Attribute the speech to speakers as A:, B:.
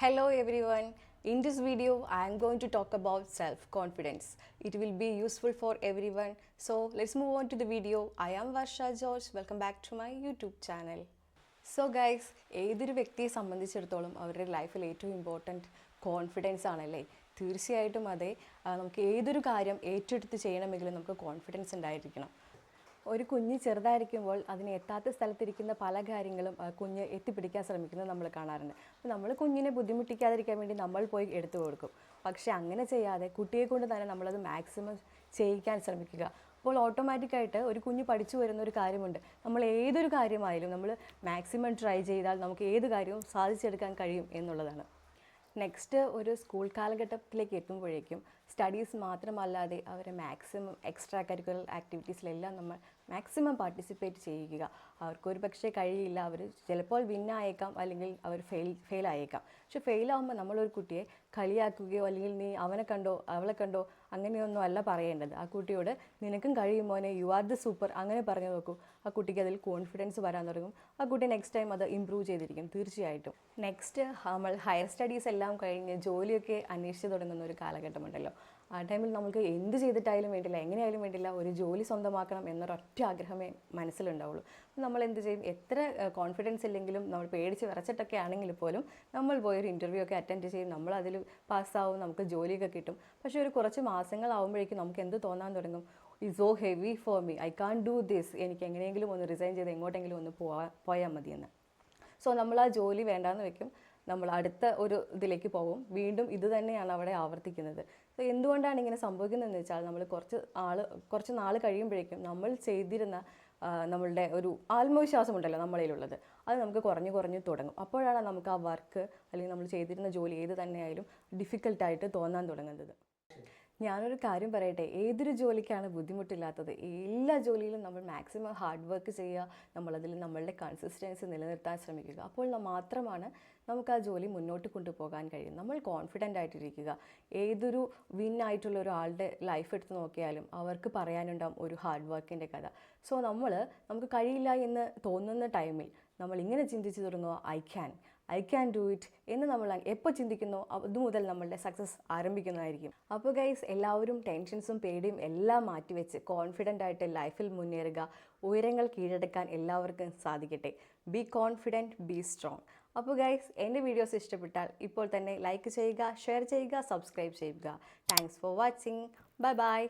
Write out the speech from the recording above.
A: Hello everyone. In this video, I am going to talk about self-confidence. It will be useful for everyone. So let's move on to the video. I am Varsha George. Welcome back to my YouTube channel. So guys, ഏതൊരു വ്യക്തിയെ സംബന്ധിച്ചിടത്തോളം അവരുടെ ലൈഫിൽ ഏറ്റവും important confidence ആണല്ലേ. തീർച്ചയായിട്ടും അതെ. നമുക്ക് ഏതൊരു കാര്യം ഏറ്റെടുത്ത് ചെയ്യണമെങ്കിലും നമുക്ക് കോൺഫിഡൻസ് ഉണ്ടായിരിക്കണം. ഒരു കുഞ്ഞ് ചെറുതായിരിക്കുമ്പോൾ അതിന് എത്താത്ത സ്ഥലത്തിരിക്കുന്ന പല കാര്യങ്ങളും കുഞ്ഞ് എത്തിപ്പിടിക്കാൻ ശ്രമിക്കുന്നത് നമ്മൾ കാണാറുണ്ട്. അപ്പോൾ നമ്മൾ കുഞ്ഞിനെ ബുദ്ധിമുട്ടിക്കാതിരിക്കാൻ വേണ്ടി നമ്മൾ പോയി എടുത്തു കൊടുക്കും. പക്ഷേ അങ്ങനെ ചെയ്യാതെ കുട്ടിയെ കൊണ്ട് തന്നെ നമ്മളത് മാക്സിമം ചെയ്യിക്കാൻ ശ്രമിക്കുക. അപ്പോൾ ഓട്ടോമാറ്റിക്കായിട്ട് ഒരു കുഞ്ഞ് പഠിച്ചു വരുന്ന ഒരു കാര്യമുണ്ട്. നമ്മൾ ഏതൊരു കാര്യമായാലും നമ്മൾ മാക്സിമം ട്രൈ ചെയ്താൽ നമുക്ക് ഏത് കാര്യവും സാധിച്ചെടുക്കാൻ കഴിയും എന്നുള്ളതാണ്. നെക്സ്റ്റ് ഒരു സ്കൂൾ കാലഘട്ടത്തിലേക്ക് എത്തുമ്പോഴേക്കും സ്റ്റഡീസ് മാത്രമല്ലാതെ അവരെ മാക്സിമം എക്സ്ട്രാ കരിക്കുലർ ആക്ടിവിറ്റീസിലെല്ലാം നമ്മൾ മാക്സിമം പാർട്ടിസിപ്പേറ്റ് ചെയ്യിക്കുക. അവർക്കൊരു പക്ഷേ കഴിയില്ല, അവർ ചിലപ്പോൾ വിന്നായേക്കാം, അല്ലെങ്കിൽ അവർ ഫെയിലായേക്കാം. പക്ഷെ ഫെയിലാകുമ്പോൾ നമ്മളൊരു കുട്ടിയെ കളിയാക്കുകയോ അല്ലെങ്കിൽ നീ അവനെ കണ്ടോ അവളെ കണ്ടോ അങ്ങനെയൊന്നും അല്ല പറയേണ്ടത്. ആ കുട്ടിയോട് നിനക്കും കഴിയുമോനെ, യു ആർ ദ സൂപ്പർ അങ്ങനെ പറഞ്ഞു നോക്കൂ. ആ കുട്ടിക്ക് അതിൽ കോൺഫിഡൻസ് വരാൻ തുടങ്ങും. ആ കുട്ടി നെക്സ്റ്റ് ടൈം അത് ഇമ്പ്രൂവ് ചെയ്തിരിക്കും തീർച്ചയായിട്ടും. നെക്സ്റ്റ് നമ്മൾ ഹയർ സ്റ്റഡീസ് എല്ലാം കഴിഞ്ഞ് ജോലിയൊക്കെ അന്വേഷിച്ച് തുടങ്ങുന്ന ഒരു കാലഘട്ടമുണ്ടല്ലോ. ആ ടൈമിൽ നമുക്ക് എന്ത് ചെയ്തിട്ടായാലും വേണ്ടില്ല, എങ്ങനെയായാലും വേണ്ടില്ല, ഒരു ജോലി സ്വന്തമാക്കണം എന്നൊരൊറ്റ ആഗ്രഹമേ മനസ്സിലുണ്ടാവുള്ളൂ. നമ്മൾ എന്ത് ചെയ്യും? എത്ര കോൺഫിഡൻസ് ഇല്ലെങ്കിലും നമ്മൾ പേടിച്ച് വിറച്ചിട്ടൊക്കെ ആണെങ്കിൽ പോലും നമ്മൾ പോയൊരു ഇൻ്റർവ്യൂ ഒക്കെ അറ്റൻഡ് ചെയ്യും, നമ്മൾ അതിൽ പാസ്സാവും, നമുക്ക് ജോലിയൊക്കെ കിട്ടും. പക്ഷേ ഒരു കുറച്ച് മാസങ്ങളാവുമ്പോഴേക്കും നമുക്ക് എന്ത് തോന്നാൻ തുടങ്ങും? It so heavy for me, I can't do this, എനിക്ക് എങ്ങനെയെങ്കിലും ഒന്ന് റിസൈൻ ചെയ്ത് എങ്ങോട്ടെങ്കിലും ഒന്ന് പോയാൽ മതിയെന്ന്. സോ നമ്മൾ ആ ജോലി വേണ്ടാന്ന് വെക്കും, നമ്മൾ അടുത്ത ഒരു ഇതിലേക്ക് പോകും, വീണ്ടും ഇത് തന്നെയാണ് അവിടെ ആവർത്തിക്കുന്നത്. സോ എന്തുകൊണ്ടാണ് ഇങ്ങനെ സംഭവിക്കുന്നതെന്ന് വെച്ചാൽ നമ്മൾ കുറച്ച് നാൾ കഴിയുമ്പോഴേക്കും നമ്മൾ ചെയ്തിരുന്ന നമ്മളുടെ ഒരു ആത്മവിശ്വാസമുണ്ടല്ലോ നമ്മളിലുള്ളത്, അത് നമുക്ക് കുറഞ്ഞു തുടങ്ങും. അപ്പോഴാണ് നമുക്ക് ആ വർക്ക് അല്ലെങ്കിൽ നമ്മൾ ചെയ്തിരുന്ന ജോലി ഏത് തന്നെയായാലും ഡിഫിക്കൽട്ടായിട്ട് തോന്നാൻ തുടങ്ങുന്നത്. ഞാനൊരു കാര്യം പറയട്ടെ, ഏതൊരു ജോലിക്കാണ് ബുദ്ധിമുട്ടില്ലാത്തത്? എല്ലാ ജോലിയിലും നമ്മൾ മാക്സിമം ഹാർഡ് വർക്ക് ചെയ്യുക, നമ്മളതിൽ നമ്മളുടെ കൺസിസ്റ്റൻസി നിലനിർത്താൻ ശ്രമിക്കുക. അപ്പോൾ മാത്രമാണ് നമുക്ക് ആ ജോലി മുന്നോട്ട് കൊണ്ടുപോകാൻ കഴിയും. നമ്മൾ കോൺഫിഡൻ്റ് ആയിട്ടിരിക്കുക. ഏതൊരു വിന്നായിട്ടുള്ള ഒരാളുടെ ലൈഫ് എടുത്ത് നോക്കിയാലും അവർക്ക് പറയാനുണ്ടാവും ഒരു ഹാർഡ് വർക്കിൻ്റെ കഥ. സോ നമുക്ക് കഴിയില്ല എന്ന് തോന്നുന്ന ടൈമിൽ നമ്മൾ ഇങ്ങനെ ചിന്തിച്ച് തുടങ്ങുക, ഐ ക്യാൻ ഡു ഇറ്റ് എന്ന് നമ്മൾ എപ്പോൾ ചിന്തിക്കുന്നോ അതുമുതൽ നമ്മളുടെ സക്സസ് ആരംഭിക്കുന്നതായിരിക്കും. അപ്പോൾ ഗൈസ്, എല്ലാവരും ടെൻഷൻസും പേടിയും എല്ലാം മാറ്റിവെച്ച് കോൺഫിഡൻ്റ് ആയിട്ട് ലൈഫിൽ മുന്നേറുക. ഉയരങ്ങൾ കീഴടക്കാൻ എല്ലാവർക്കും സാധിക്കട്ടെ. Be confident, B strong. അപ്പോൾ ഗൈസ്, എൻ്റെ വീഡിയോസ് ഇഷ്ടപ്പെട്ടാൽ ഇപ്പോൾ തന്നെ ലൈക്ക് ചെയ്യുക, ഷെയർ ചെയ്യുക, സബ്സ്ക്രൈബ് ചെയ്യുക. Thanks for watching. Bye bye.